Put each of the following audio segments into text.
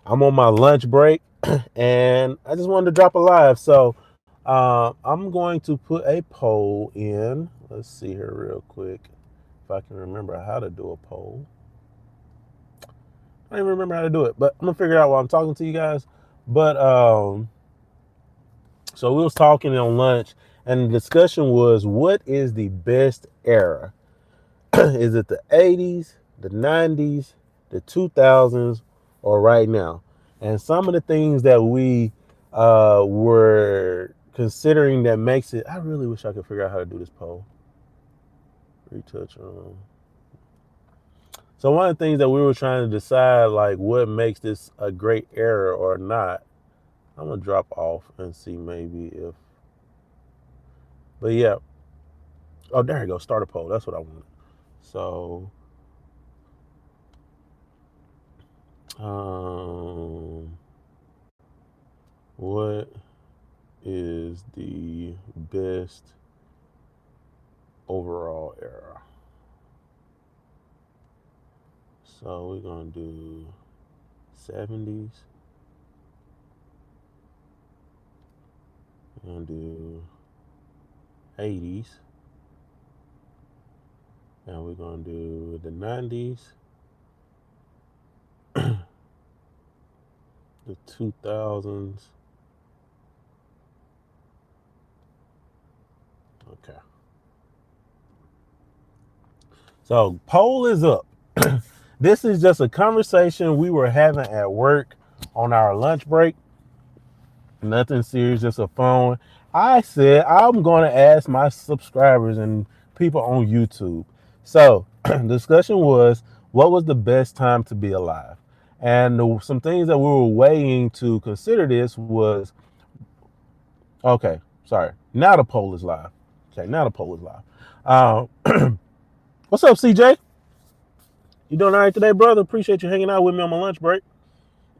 I'm on my lunch break and I just wanted to drop a live. So I'm going to put a poll in. Let's see here real quick if I can remember how to do a poll. I don't even remember how to do it, but I'm gonna figure it out while I'm talking to you guys. But so we was talking on lunch, and the discussion was, what is the best era? Is it the 80s, the 90s, the 2000s, or right now? And some of the things that we were considering that makes it. I really wish I could figure out how to do this poll. Retouch on. So one of the things that we were trying to decide, like what makes this a great era or not, I'm gonna drop off and see maybe if. But yeah. Oh, there you go. Start a poll. That's what I want. So, um, what is the best overall era? So we're gonna do 70s. We're gonna do 80s, and we're gonna do the 90s, the 2000s. Okay. So poll is up. This is just a conversation we were having at work on our lunch break. Nothing serious, just a phone. I said I'm going to ask my subscribers and people on YouTube. So the discussion was, what was the best time to be alive? And some things that we were weighing to consider this was, okay, sorry. Now the poll is live. Okay, now the poll is live. What's up, CJ? You doing all right today, brother? Appreciate you hanging out with me on my lunch break.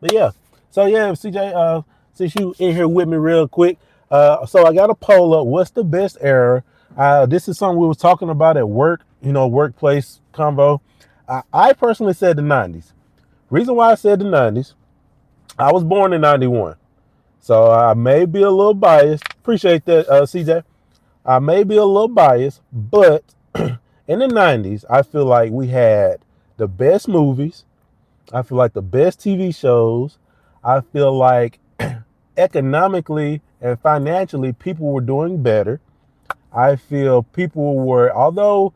But yeah, so yeah, CJ, since you in here with me real quick, so I got a poll up. What's the best era? This is something we was talking about at work, workplace convo. I personally said the 90s. Reason why I said the 90s, I was born in 91. So I may be a little biased. Appreciate that, CJ. I may be a little biased, but in the 90s, I feel like we had the best movies. I feel like the best TV shows. I feel like economically and financially, people were doing better. I feel people were, although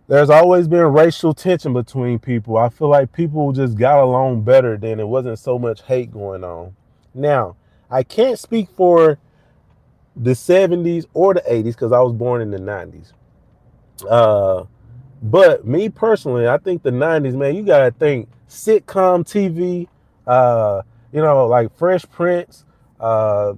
there's always been racial tension between people, I feel like people just got along better than it wasn't so much hate going on. Now, I can't speak for the 70s or the 80s because I was born in the 90s. Uh, But me personally, I think the 90s, man, you gotta think sitcom TV, uh, like Fresh Prince, uh,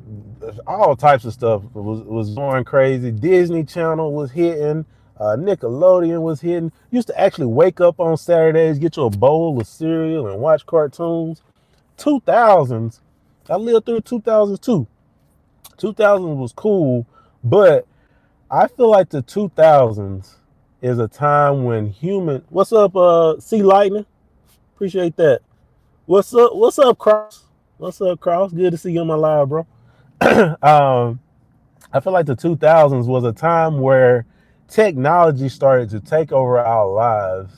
all types of stuff was going crazy. Disney Channel was hitting, Nickelodeon was hitting. Used to actually wake up on Saturdays, get you a bowl of cereal and watch cartoons. 2000s, I lived through 2000s too. 2000s was cool, but I feel like the 2000s is a time when human. What's up, C Lightning? Appreciate that. What's up? What's up, Cross? What's up, Cross? Good to see you on my live, bro. I feel like the 2000s was a time where technology started to take over our lives,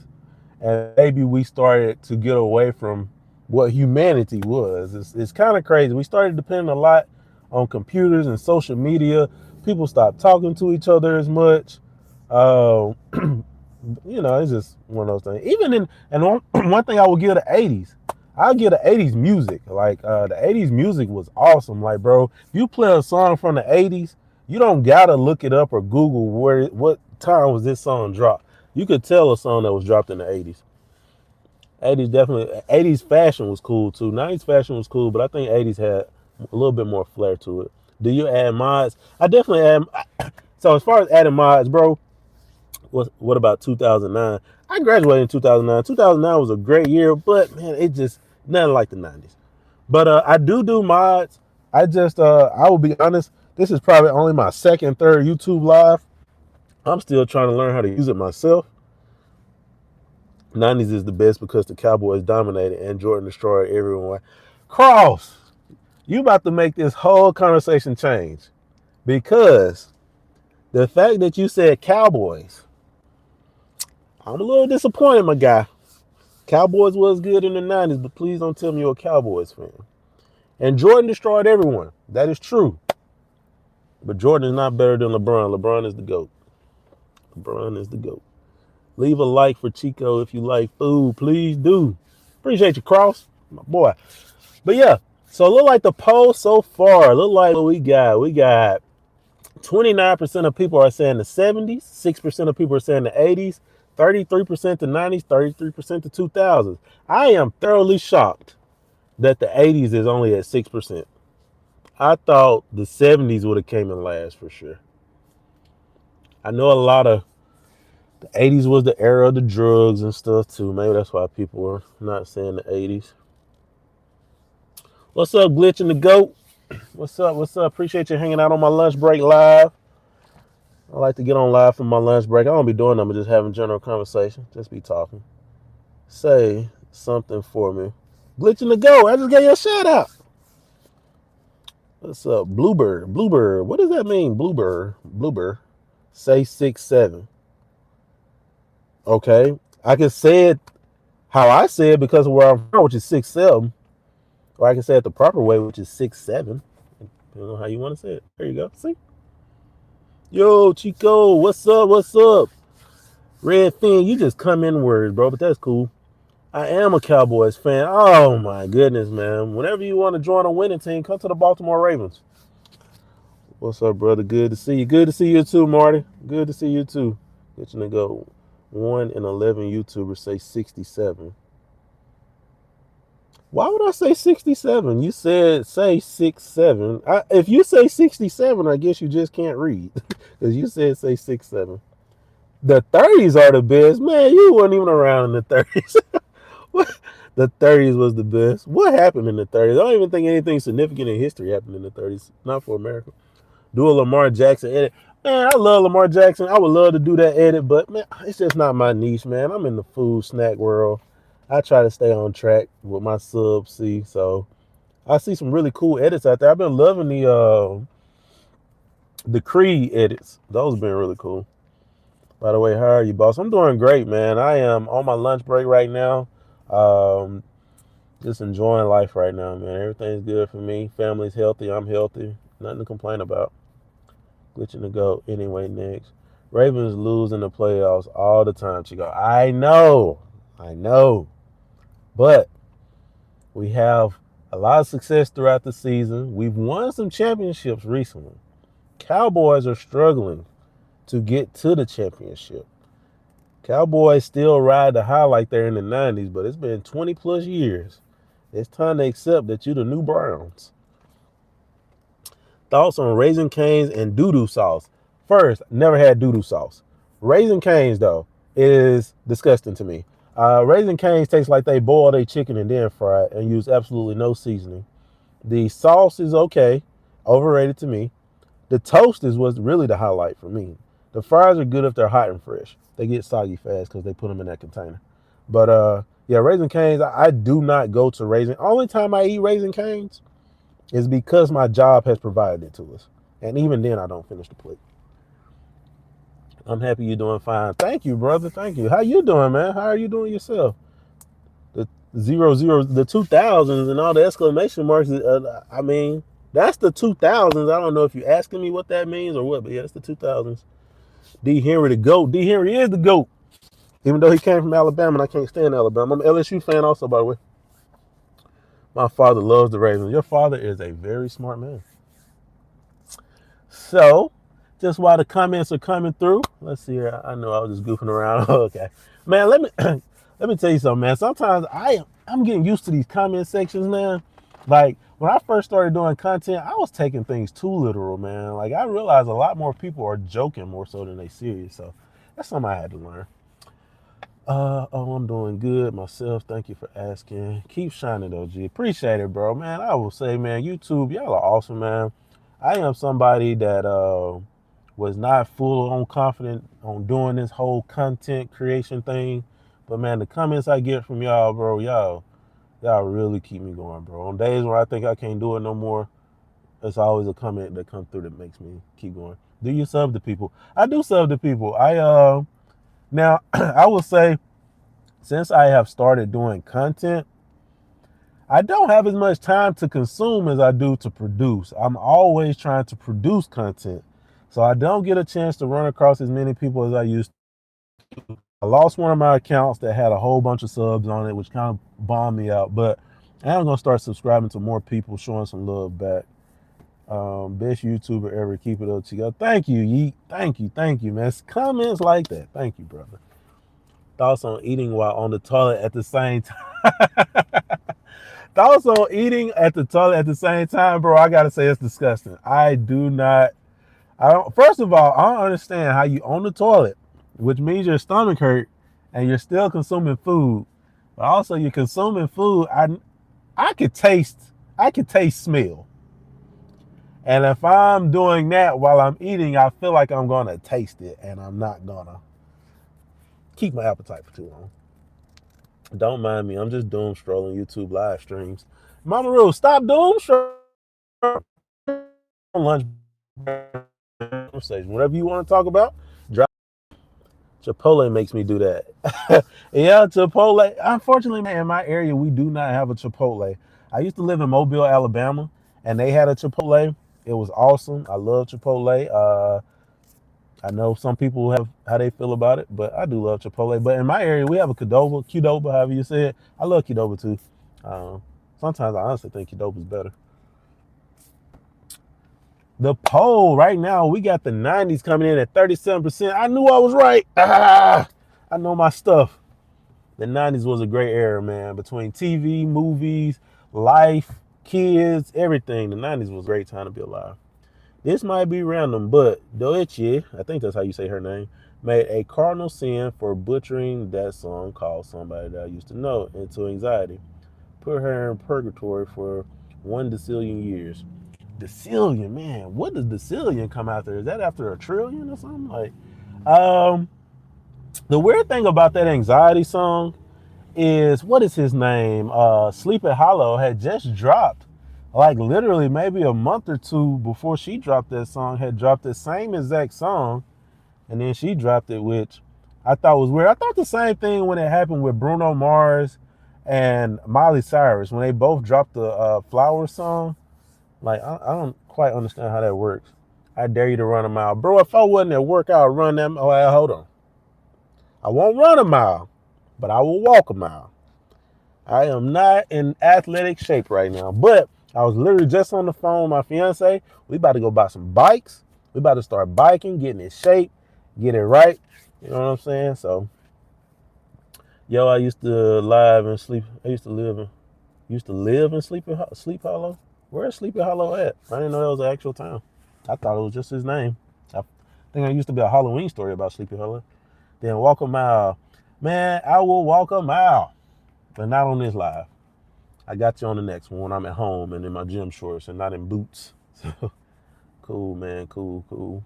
and maybe we started to get away from what humanity was. It's kind of crazy. We started depending a lot on computers and social media. People stopped talking to each other as much. Uh, it's just one of those things. Even in and one thing I will give the 80s. I'll give the 80s music. Like the 80s music was awesome. Like, bro, if you play a song from the 80s, you don't gotta look it up or Google what time was this song dropped. You could tell a song that was dropped in the 80s. 80s definitely. 80s fashion was cool too. 90s fashion was cool, but I think 80s had a little bit more flair to it. Do you add mods? I definitely add. So as far as adding mods, bro, what about 2009? I graduated in 2009. 2009 was a great year, but man, it just nothing like the 90s. But I do mods. I will be honest. This is probably only my second, third YouTube live. I'm still trying to learn how to use it myself. 90s is the best because the Cowboys dominated and Jordan destroyed everyone. Cross, you about to make this whole conversation change because the fact that you said Cowboys, I'm a little disappointed, my guy. Cowboys was good in the 90s, but please don't tell me you're a Cowboys fan. And Jordan destroyed everyone. That is true. But Jordan is not better than LeBron. LeBron is the GOAT. LeBron is the GOAT. Leave a like for Chico if you like food. Please do. Appreciate you, Cross. My boy. But yeah, so look like the poll so far. Look like what we got. We got 29% of people are saying the 70s, 6% of people are saying the 80s, 33% the 90s, 33% the 2000s. I am thoroughly shocked that the 80s is only at 6%. I thought the 70s would have came in last for sure. I know a lot of the 80s was the era of the drugs and stuff too. Maybe that's why people were not saying the 80s. What's up, Glitch and the Goat? What's up? What's up? Appreciate you hanging out on my lunch break live. I like to get on live for my lunch break. I don't be doing them, but just having general conversation. Just be talking. Say something for me. Glitch and the Goat. I just gave you a shout out. What's up? Bluebird. Bluebird. What does that mean? Bluebird. Bluebird. Say 6'7". Okay. I can say it how I say it because of where I'm from, which is 6'7". Or I can say it the proper way, which is 6'7". Depending on how you want to say it. There you go. See? Yo, Chico, what's up? What's up? Redfin, you just come in words, bro, but that's cool. I am a Cowboys fan. Oh my goodness, man. Whenever you want to join a winning team, come to the Baltimore Ravens. What's up, brother? Good to see you. Good to see you too, Marty. Good to see you too. Get you to go. 1 in 11 YouTubers say 67. Why would I say 67? You said say 67. If you say 67, I guess you just can't read because you said say 67. The 30s are the best. Man, you weren't even around in the 30s. The 30s was the best. What happened in the 30s? I don't even think anything significant in history happened in the 30s. Not for America. Do a Lamar Jackson edit. Man, I love Lamar Jackson. I would love to do that edit, but man, it's just not my niche, man. I'm in the food snack world. I try to stay on track with my sub C. So I see some really cool edits out there. I've been loving the Creed edits. Those have been really cool. By the way, how are you, boss? I'm doing great, man. I am on my lunch break right now. Just enjoying life right now, man. Everything's good for me. Family's healthy. I'm healthy. Nothing to complain about. Glitching to go anyway next. Ravens lose in the playoffs all the time, Chico. I know. But we have a lot of success throughout the season. We've won some championships recently. Cowboys are struggling to get to the championship. Cowboys still ride the high like they're in the 90s, but it's been 20 plus years. It's time to accept that you're the new Browns. Thoughts on Raising Cane's and doo-doo sauce? First, never had doo-doo sauce. Raising Cane's, though, is disgusting to me. Raising Cane's taste like they boil their chicken and then fry it and use absolutely no seasoning. The sauce is okay, overrated to me. The toast is what's really the highlight for me. The fries are good if they're hot and fresh. They get soggy fast because they put them in that container. But yeah, Raising Cane's, I do not go to Raising. Only time I eat Raising Cane's is because my job has provided it to us. And even then, I don't finish the plate. I'm happy you're doing fine. Thank you, brother. Thank you. How you doing, man? How are you doing yourself? The 00, the 2000s and all the exclamation marks. I mean, that's the 2000s. I don't know if you're asking me what that means or what, but yeah, it's the 2000s. D. Henry the GOAT. D. Henry is the GOAT. Even though he came from Alabama and I can't stand Alabama. I'm an LSU fan also, by the way. My father loves the Ravens. Your father is a very smart man. So, just while the comments are coming through, let's see here. I know I was just goofing around. Okay. Man, let me tell you something, man. Sometimes I'm getting used to these comment sections, man. Like, when I first started doing content, I was taking things too literal, man. Like, I realized a lot more people are joking more so than they serious. So, that's something I had to learn. I'm doing good myself. Thank you for asking. Keep shining though, G. Appreciate it, bro. Man, I will say, man, YouTube, y'all are awesome, man. I am somebody that was not full on confident on doing this whole content creation thing, But man, the comments I get from y'all, bro, y'all really keep me going, bro. On days where I think I can't do it no more, there's always a comment that comes through that makes me keep going. Do you sub to people? I do sub to people. Now I will say, since I have started doing content, I don't have as much time to consume as I do to produce. I'm always trying to produce content. So I don't get a chance to run across as many people as I used to. I lost one of my accounts that had a whole bunch of subs on it, which kind of bombed me out. But I am going to start subscribing to more people, showing some love back. Best YouTuber ever. Keep it up, Chico. Thank you, Yeet. Thank you, man. It's comments like that. Thank you, brother. Thoughts on eating while on the toilet at the same time. Thoughts on eating at the toilet at the same time, bro. I gotta say it's disgusting. I don't. First of all, I don't understand how you on the toilet, which means your stomach hurt, and you're still consuming food. But also you're consuming food. I could taste smell. And if I'm doing that while I'm eating, I feel like I'm gonna taste it, and I'm not gonna keep my appetite for too long. Don't mind me. I'm just doom strolling YouTube live streams. Mama Rule, stop doom strolling. Lunch conversation. Whatever you want to talk about, drop. Chipotle makes me do that. Yeah, Chipotle. Unfortunately, man, in my area, we do not have a Chipotle. I used to live in Mobile, Alabama, and they had a Chipotle. It was awesome. I love Chipotle. I know some people have how they feel about it, but I do love Chipotle. But in my area, we have a Qdoba, however you say it. I love Qdoba too. Sometimes I honestly think Qdoba's better. The poll right now, we got the 90s coming in at 37%. I knew I was right. I know my stuff. The 90s was a great era, man. Between TV, movies, life, kids, everything. The 90s was a great time to be alive. This might be random, but Doechii, I think that's how you say her name, made a cardinal sin for butchering that song called Somebody That I Used to Know into anxiety. Put her in purgatory for 1 decillion years. Decillion, man. What does decillion come after? Is that after a trillion or something? The weird thing about that anxiety song is, what is his name? Sleepy Hollow had just dropped, like literally maybe a month or two before she dropped that song, had dropped the same exact song, and then she dropped it, which I thought was weird. I thought the same thing when it happened with Bruno Mars and Miley Cyrus when they both dropped the Flower song. Like, I don't quite understand how that works. I dare you to run a mile. Bro, if I wasn't at work, I would run that. Oh, hold on. I won't run a mile, but I will walk a mile. I am not in athletic shape right now, but I was literally just on the phone with my fiance. We about to go buy some bikes. We about to start biking, getting in shape, get it right. You know what I'm saying? So, yo, I used to live and sleep. I used to live in Sleep Hollow. Where's Sleepy Hollow at? I didn't know that was an actual town. I thought it was just his name. I think there used to be a Halloween story about Sleepy Hollow. Then walk a mile. Man, I will walk a mile, but not on this live. I got you on the next one when I'm at home and in my gym shorts and not in boots. So, cool, man. Cool.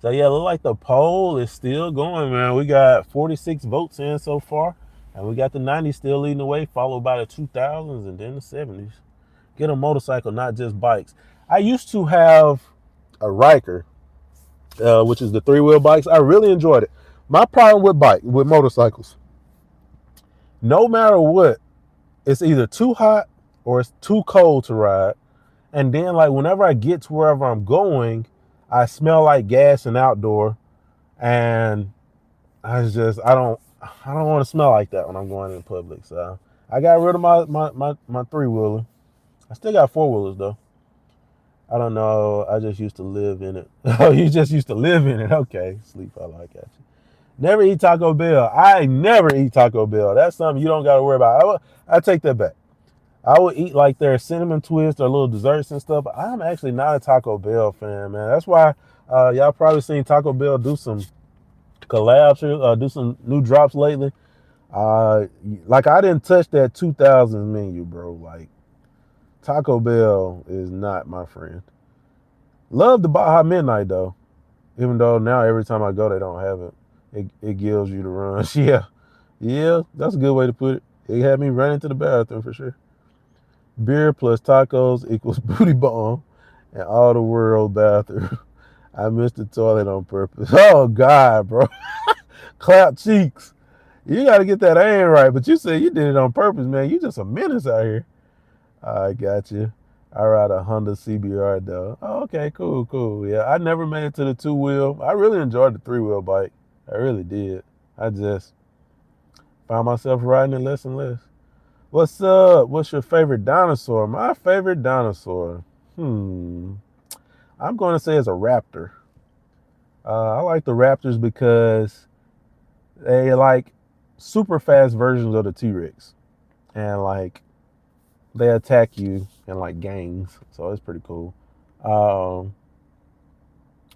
So, yeah, look like the poll is still going, man. We got 46 votes in so far, and we got the 90s still leading the way, followed by the 2000s and then the 70s. Get a motorcycle, not just bikes. I used to have a Ryker, which is the 3-wheel bikes. I really enjoyed it. My problem with motorcycles, no matter what, it's either too hot or it's too cold to ride. And then, like, whenever I get to wherever I'm going, I smell like gas and outdoor. And I don't want to smell like that when I'm going in public. So I got rid of my 3-wheeler. I still got 4-wheelers though. I don't know. I just used to live in it. Oh, you just used to live in it. Okay. Sleep. I got you. Never eat Taco Bell. I never eat Taco Bell. That's something you don't got to worry about. I take that back. I would eat like their cinnamon twist or little desserts and stuff. But I'm actually not a Taco Bell fan, man. That's why y'all probably seen Taco Bell do some collabs, do some new drops lately. Like, I didn't touch that 2000s menu, bro. Like, Taco Bell is not my friend. Love the Baja Midnight though, even though now every time I go they don't have it. It gives you the runs. Yeah, Yeah, that's a good way to put it. It had me running to the bathroom for sure. Beer plus tacos equals booty bomb and all the world bathroom. I missed the toilet on purpose. Oh God, bro. Clap cheeks. You gotta get that aim right. But you said you did it on purpose, man. You just a menace out here. I got you. I ride a Honda CBR though. Oh, okay, cool, cool. Yeah, I never made it to the two wheel. I really enjoyed the three wheel bike. I really did. I just found myself riding it less and less. What's up? What's your favorite dinosaur? My favorite dinosaur. I'm going to say it's a raptor. I like the raptors because they like super fast versions of the T-Rex, and like they attack you in like gangs, so it's pretty cool. Um,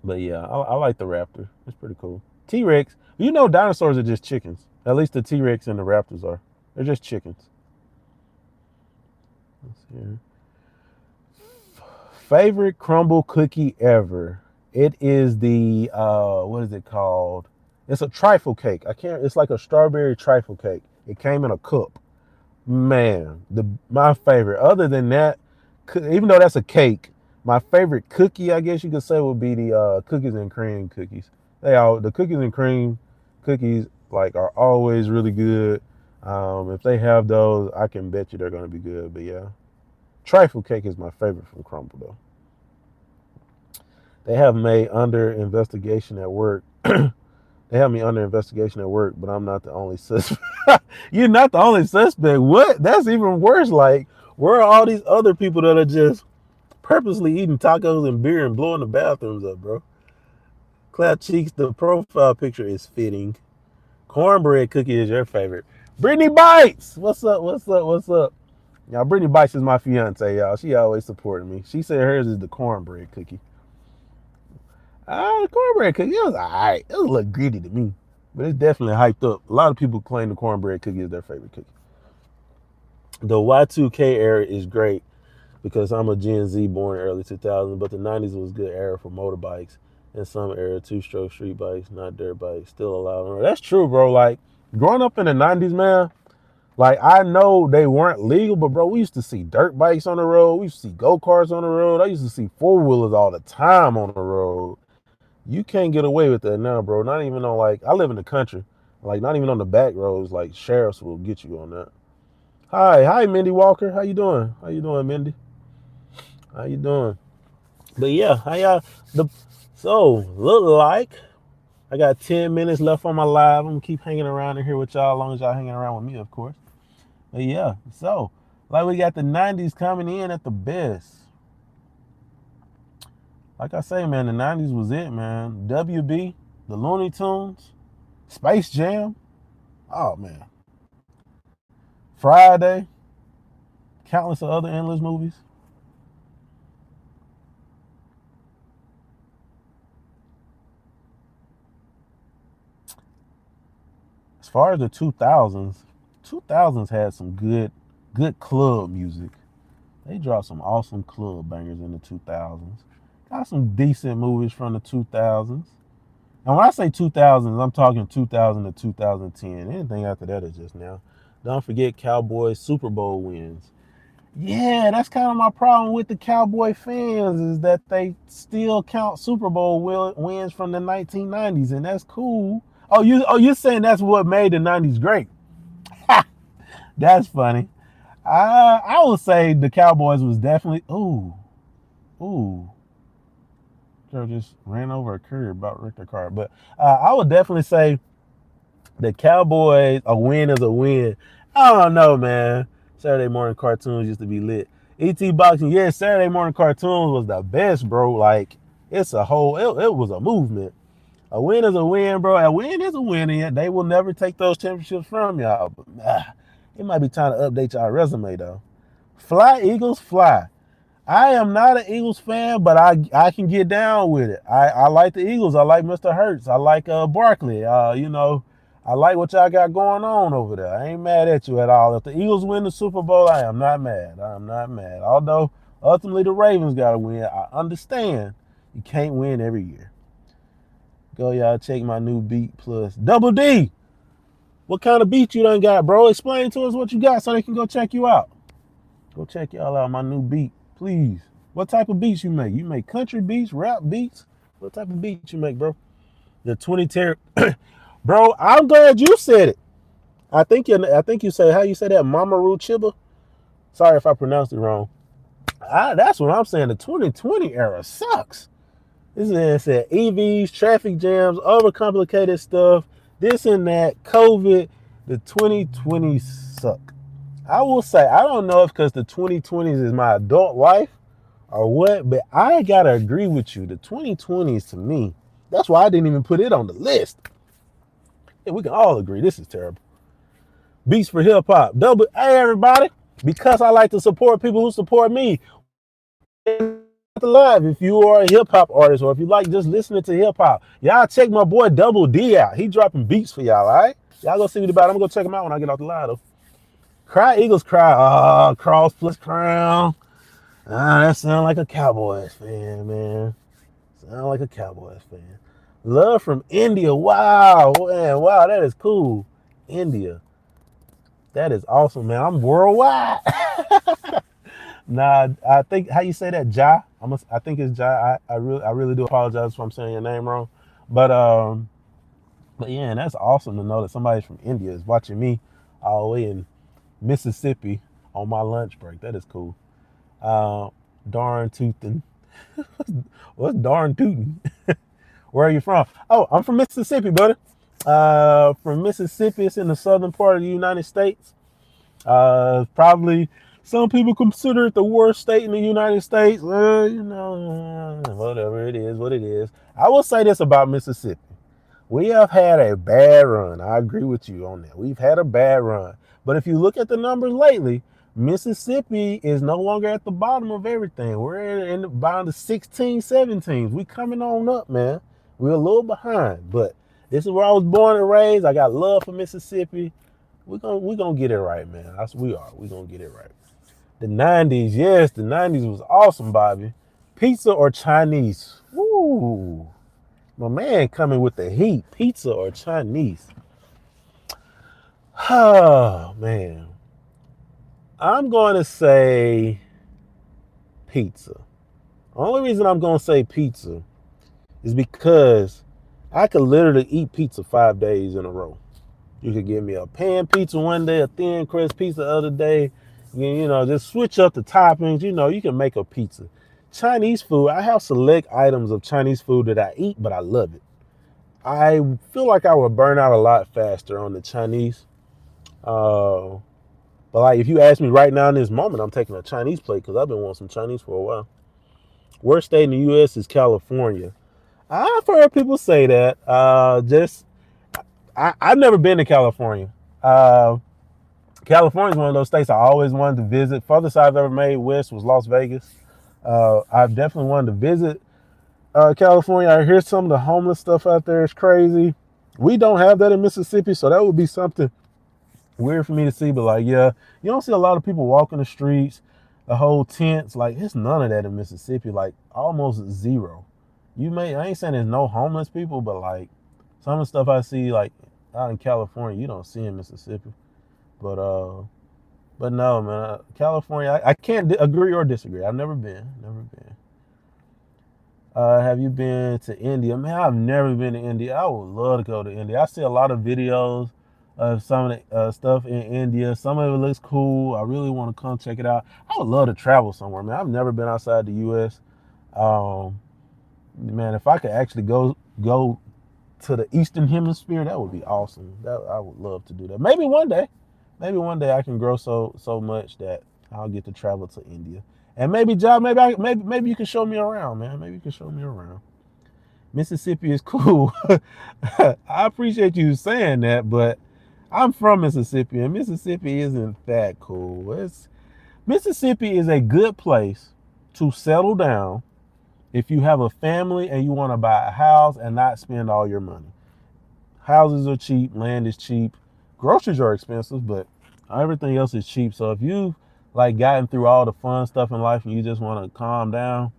but yeah, I like the raptor. It's pretty cool. T-Rex. You know, dinosaurs are just chickens. At least the T-Rex and the raptors are. They're just chickens. Let's see. Favorite crumble cookie ever. It is the what is it called? It's a trifle cake. I can't. It's like a strawberry trifle cake. It came in a cup. Man, my favorite. Other than that, even though that's a cake, my favorite cookie, I guess you could say, would be the cookies and cream cookies. The cookies and cream cookies like are always really good. If they have those, I can bet you they're gonna be good. But yeah, trifle cake is my favorite from Crumble though. They have me under investigation at work. They have me under investigation at work, but I'm not the only suspect. You're not the only suspect. What? That's even worse. Like, where are all these other people that are just purposely eating tacos and beer and blowing the bathrooms up, bro? Clap cheeks, the profile picture is fitting. Cornbread cookie is your favorite. Brittany Bites! What's up? What's up? What's up? Y'all, Brittany Bites is my fiance, y'all. She always supporting me. She said hers is the cornbread cookie. The cornbread cookie, it was alright. It was a little gritty to me. But it's definitely hyped up. A lot of people claim the cornbread cookie is their favorite cookie. The Y2K era is great because I'm a Gen Z born early 2000s, but the 90s was a good era for motorbikes and some era two-stroke street bikes, not dirt bikes, still allowed. That's true, bro. Like, growing up in the 90s, man, like, I know they weren't legal, but, bro, we used to see dirt bikes on the road. We used to see go-karts on the road. I used to see four-wheelers all the time on the road. You can't get away with that now, bro. Not even on, like, I live in the country. Like, not even on the back roads. Like, sheriffs will get you on that. Hi, Mindy Walker. How you doing? How you doing, Mindy? How you doing? But yeah, how y'all? So look like I got 10 minutes left on my live. I'm gonna keep hanging around in here with y'all, as long as y'all hanging around with me, of course. But yeah, so like we got the 90s coming in at the best. Like I say, man, the 90s was it, man. WB, the Looney Tunes, Space Jam. Oh man, Friday, countless of other endless movies. As far as the 2000s had some good club music. They dropped some awesome club bangers in the 2000s. Got some decent movies from the 2000s. And when I say 2000s, I'm talking 2000 to 2010. Anything after that is just now. Don't forget Cowboys Super Bowl wins. Yeah, that's kind of my problem with the Cowboy fans is that they still count Super Bowl wins from the 1990s, and that's cool. You're saying that's what made the 90s great? That's funny. I would say the Cowboys was definitely ooh. Girl just ran over a curb about wrecked her car. But I would definitely say the Cowboys, a win is a win. I don't know, man. Saturday morning cartoons used to be lit. ET boxing, yeah, Saturday morning cartoons was the best, bro. Like it's a whole, it was a movement. A win is a win, bro. A win is a win, and they will never take those championships from y'all. But it might be time to update y'all resume though. Fly Eagles, fly. I am not an Eagles fan, but I can get down with it. I like the Eagles. I like Mr. Hurts. I like Barkley. I like what y'all got going on over there. I ain't mad at you at all. If the Eagles win the Super Bowl, I am not mad. I am not mad. Although ultimately the Ravens got to win. I understand you can't win every year. Go y'all check my new Beat Plus Double D. What kind of beat you done got, bro? Explain to us what you got so they can go check you out. Go check y'all out my new beat, please. What type of beats you make? You make country beats, rap beats? What type of beats you make, bro? The 20 ter Bro, I'm glad you said it. I think you said how you say that, Mamaru Chiba. Sorry if I pronounced it wrong. That's what I'm saying. The 2020 era sucks. This man said EVs, traffic jams, overcomplicated stuff, this and that, COVID. The 2020s suck. I will say, I don't know if because the 2020s is my adult life or what, but I gotta agree with you. The 2020s to me, that's why I didn't even put it on the list. Yeah, we can all agree this is terrible. Beats for hip hop. Double. Hey everybody, because I like to support people who support me. Live, if you are a hip hop artist or if you like just listening to hip hop, y'all check my boy Double D out. He dropping beats for y'all. All right, y'all go see what about. I'm gonna go check him out when I get off the live though. Cry Eagles cry. Cross plus crown. That sound like a Cowboys fan, man. Sound like a Cowboys fan. Love from India. Wow, man. Wow, that is cool. India. That is awesome, man. I'm worldwide. Nah, I think how you say that, Ja. I think it's Ja. I really do apologize if I'm saying your name wrong. But but yeah, and that's awesome to know that somebody from India is watching me all the way in Mississippi on my lunch break. That is cool. Uh, darn tootin'. What's darn tootin'? Where are you from? Oh, I'm from Mississippi, buddy. From Mississippi, it's in the southern part of the United States. Probably some people consider it the worst state in the United States. Whatever it is, what it is. I will say this about Mississippi. We have had a bad run. I agree with you on that. We've had a bad run. But if you look at the numbers lately, Mississippi is no longer at the bottom of everything. We're in the bottom of 16, 17. We coming on up, man. We're a little behind, but this is where I was born and raised. I got love for Mississippi. We're gonna get it right, man. We are. We're gonna get it right. The 90s, yes, the 90s was awesome, Bobby. Pizza or Chinese? Woo. My man coming with the heat. Pizza or Chinese? Oh, man. I'm going to say pizza. Only reason I'm going to say pizza is because I could literally eat pizza 5 days in a row. You could give me a pan pizza one day, a thin crust pizza the other day. Just switch up the toppings. You can make a pizza. Chinese food, I have select items of Chinese food that I eat, but I love it. I feel like I would burn out a lot faster on the Chinese. But like if you ask me right now in this moment, I'm taking a Chinese plate because I've been wanting some Chinese for a while. Worst state in the U.S. is California. I've heard people say that. I've never been to California. California is one of those states I always wanted to visit. Furthest I've ever made west was Las Vegas. I've definitely wanted to visit California. I hear some of the homeless stuff out there is crazy. We don't have that in Mississippi, so that would be something weird for me to see. But like, yeah, you don't see a lot of people walking the streets, the whole tents. Like, it's none of that in Mississippi. Like, almost zero. I ain't saying there's no homeless people, but like some of the stuff I see like out in California, you don't see in Mississippi. But no, man, California, I can't agree or disagree. I've never been. Have you been to India? Man, I've never been to India. I would love to go to India. I see a lot of videos of some of the stuff in India. Some of it looks cool. I really want to come check it out. I would love to travel somewhere, man. I've never been outside the U.S. Man, if I could actually go to the Eastern Hemisphere, that would be awesome. I would love to do that. Maybe one day I can grow so much that I'll get to travel to India. And maybe, John, maybe you can show me around, man. Maybe you can show me around. Mississippi is cool. I appreciate you saying that, but I'm from Mississippi, and Mississippi isn't that cool. Mississippi is a good place to settle down if you have a family and you want to buy a house and not spend all your money. Houses are cheap, land is cheap, groceries are expensive, but everything else is cheap. So if you've like gotten through all the fun stuff in life and you just want to calm down,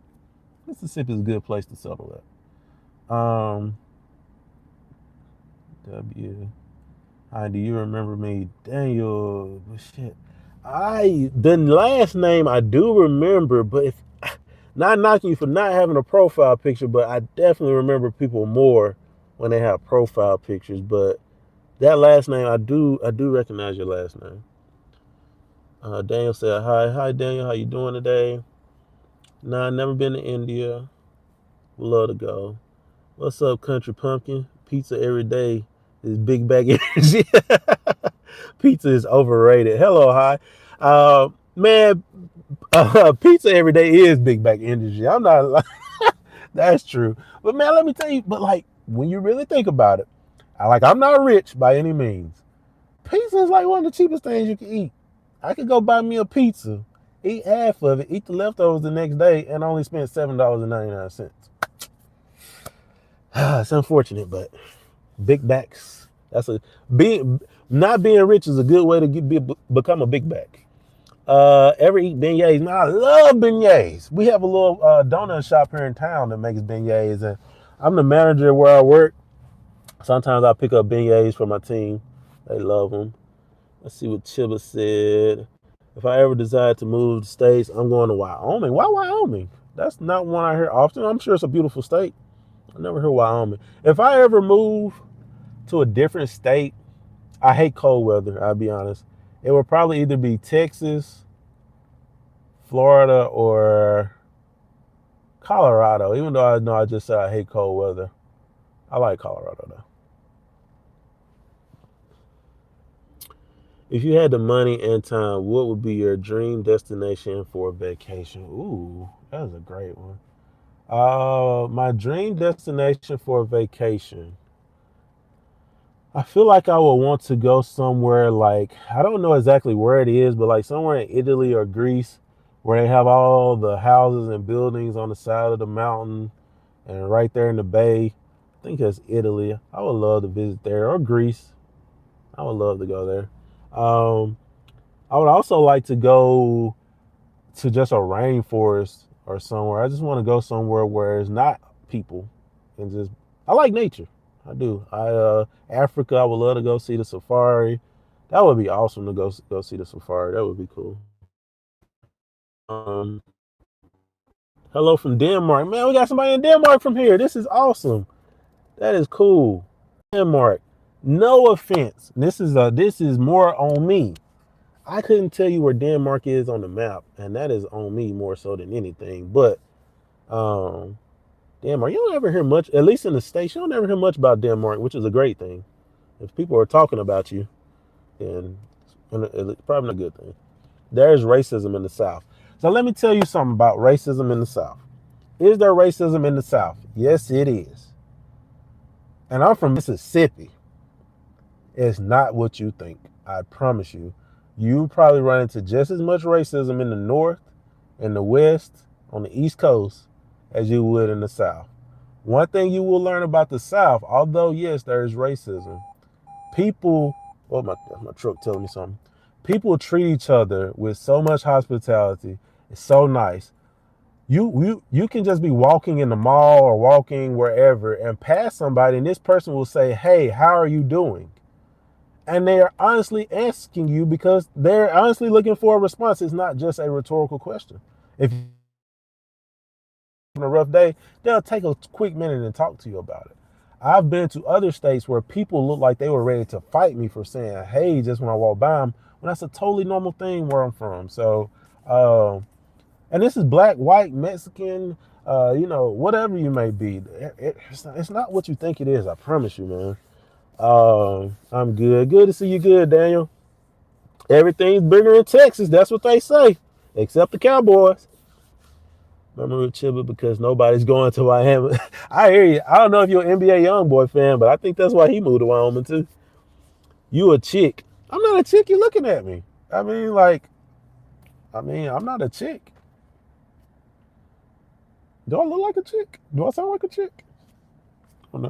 Mississippi is a good place to settle at. W. Hi, do you remember me? Daniel, shit. The last name I do remember, but if not knocking you for not having a profile picture, but I definitely remember people more when they have profile pictures. But that last name, I do recognize your last name. Daniel said, hi Daniel, how you doing today? Nah, I never been to India. Would love to go. What's up, Country Pumpkin? Pizza every day is big bag energy. Pizza is overrated. Hello, hi. Man, pizza every day is big bag energy. I'm not. That's true. But man, let me tell you. But like, when you really think about it, I'm not rich by any means. Pizza is like one of the cheapest things you can eat. I could go buy me a pizza, eat half of it, eat the leftovers the next day, and only spend $7.99. It's unfortunate, but big backs. That's a being not being rich is a good way to become a big back. Ever eat beignets? Man, I love beignets. We have a little donut shop here in town that makes beignets, and I'm the manager where I work. Sometimes I pick up beignets for my team. They love them. Let's see what Chiba said. If I ever decide to move to the States, I'm going to Wyoming. Why Wyoming? That's not one I hear often. I'm sure it's a beautiful state. I never heard Wyoming. If I ever move to a different state, I hate cold weather, I'll be honest. It would probably either be Texas, Florida, or Colorado, even though I know I just said I hate cold weather. I like Colorado, though. If you had the money and time, what would be your dream destination for a vacation? Ooh, that was a great one. My dream destination for a vacation. I feel like I would want to go somewhere like I don't know exactly where it is, but like somewhere in Italy or Greece where they have all the houses and buildings on the side of the mountain and right there in the bay. I think that's Italy. I would love to visit there or Greece. I would love to go there. Um, I would also like to go to just a rainforest or somewhere. I just want to go somewhere where it's not people and just I like nature. I do. Africa, I would love to go see the safari. That would be awesome to go see the safari. That would be cool. Um, Hello from Denmark. Man, we got somebody in Denmark from here. This is awesome. That is cool. Denmark. No offense. This is more on me. I couldn't tell you where Denmark is on the map, and that is on me more so than anything. But um, Denmark, you don't ever hear much, at least in the States, you don't ever hear much about Denmark, which is a great thing. If people are talking about you, then it's probably not a good thing. There's racism in the South. So let me tell you something about racism in the South. Is there racism in the South? Yes, it is. And I'm from Mississippi. It's not what you think. I promise you. You probably run into just as much racism in the North, in the West, on the East Coast, as you would in the South. One thing you will learn about the South, although yes, there is racism, people, oh my truck telling me something. People treat each other with so much hospitality. It's so nice. You can just be walking in the mall or walking wherever and pass somebody, and this person will say, "Hey, how are you doing?" And they are honestly asking you because they're honestly looking for a response. It's not just a rhetorical question. If you're having a rough day, they'll take a quick minute and talk to you about it. I've been to other states where people look like they were ready to fight me for saying, "Hey," just when I walk by them, when that's a totally normal thing where I'm from. So, and this is black, white, Mexican, whatever you may be. It's not what you think it is. I promise you, man. I'm good. Good to see you good, Daniel. Everything's bigger in Texas. That's what they say, except the Cowboys. Remember Chiba because nobody's going to Miami. I hear you. I don't know if you're an NBA YoungBoy fan, but I think that's why he moved to Wyoming too. You a chick? I'm not a chick. You looking at me? I'm not a chick. Do I look like a chick? Do I sound like a chick? I don't know.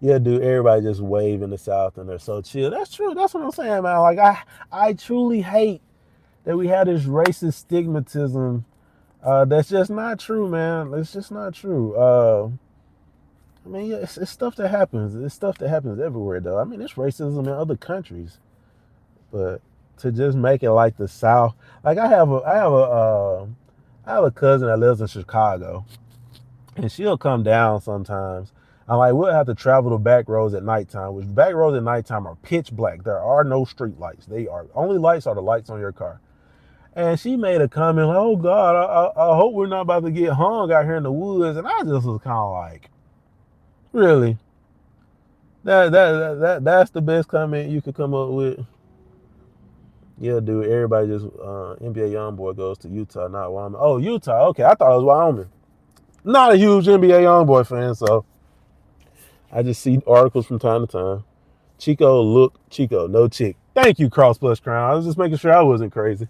Yeah, dude. Everybody just wave in the South and they're so chill. That's true. That's what I'm saying, man. Like I truly hate that we have this racist stigmatism. That's just not true, man. It's just not true. I mean, yeah, it's stuff that happens. It's stuff that happens everywhere, though. I mean, it's racism in other countries, but to just make it like the South, like I have a cousin that lives in Chicago, and she'll come down sometimes. I'm like, we'll have to travel the back roads at nighttime, which back roads at nighttime are pitch black. There are no street lights. They are only lights are the lights on your car. And she made a comment like, "Oh God, I hope we're not about to get hung out here in the woods." And I just was kind of like, "Really? That's the best comment you could come up with?" Yeah, dude. Everybody just NBA YoungBoy goes to Utah, not Wyoming. Oh, Utah. Okay, I thought it was Wyoming. Not a huge NBA YoungBoy fan, so I just see articles from time to time. Chico, no chick. Thank you, Cross Plus Crown. I was just making sure I wasn't crazy.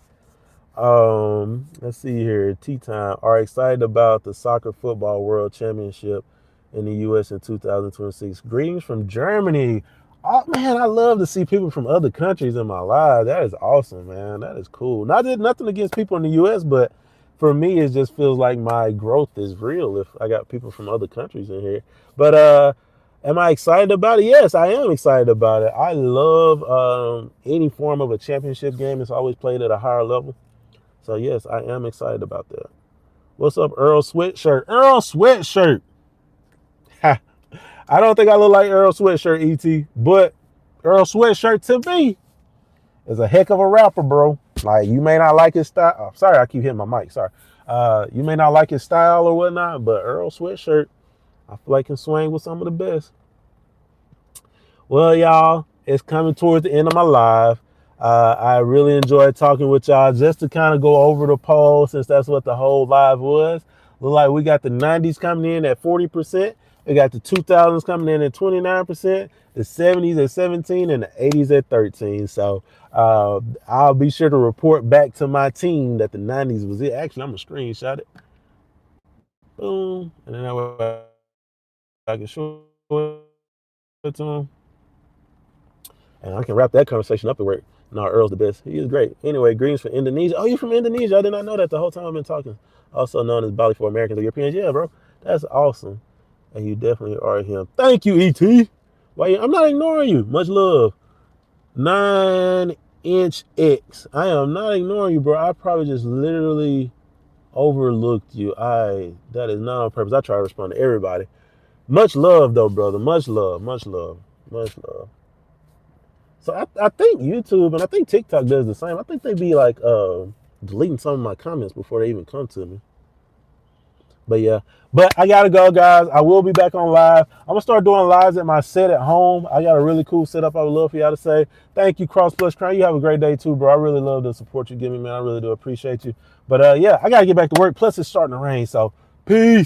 Let's see here. Tea time. Are excited about the soccer football world championship in the U.S. in 2026. Greetings from Germany. Oh man, I love to see people from other countries in my life. That is awesome, man. That is cool. Not that nothing against people in the U.S., but for me, it just feels like my growth is real if I got people from other countries in here. But am I excited about it? Yes, I am excited about it. I love any form of a championship game. It's always played at a higher level. So yes, I am excited about that. What's up, Earl Sweatshirt? Earl Sweatshirt. Ha. I don't think I look like Earl Sweatshirt, ET, but Earl Sweatshirt to me is a heck of a rapper, bro. Like you may not like his style. Oh, sorry, I keep hitting my mic. Sorry. You may not like his style or whatnot, but Earl Sweatshirt, I feel like can swing with some of the best. Well, y'all, it's coming towards the end of my live. I really enjoyed talking with y'all just to kind of go over the poll since that's what the whole live was. Look like we got the 90s coming in at 40%. We got the 2000s coming in at 29%, the 70s at 17, and the 80s at 13. So I'll be sure to report back to my team that the 90s was it. Actually, I'm going to screenshot it. Boom. And then that way I can show it to them. And I can wrap that conversation up at work. No, Earl's the best. He is great. Anyway, greetings from Indonesia. Oh, you're from Indonesia. I did not know that the whole time I've been talking. Also known as Bali for Americans or Europeans. Yeah, bro. That's awesome. And you definitely are him. Thank you, ET. Why? I'm not ignoring you. Much love. 9-inch X. I am not ignoring you, bro. I probably just literally overlooked you. That is not on purpose. I try to respond to everybody. Much love, though, brother. Much love. Much love. Much love. So I think YouTube and I think TikTok does the same. I think they be like deleting some of my comments before they even come to me. But yeah, but I gotta go, guys. I will be back on live. I'm gonna start doing lives at my set at home. I got a really cool setup. I would love for y'all to say thank you, Cross Plus Crown. You have a great day too, bro. I really love the support you give me, man. I really do appreciate you. But yeah, I gotta get back to work. Plus, it's starting to rain, so peace.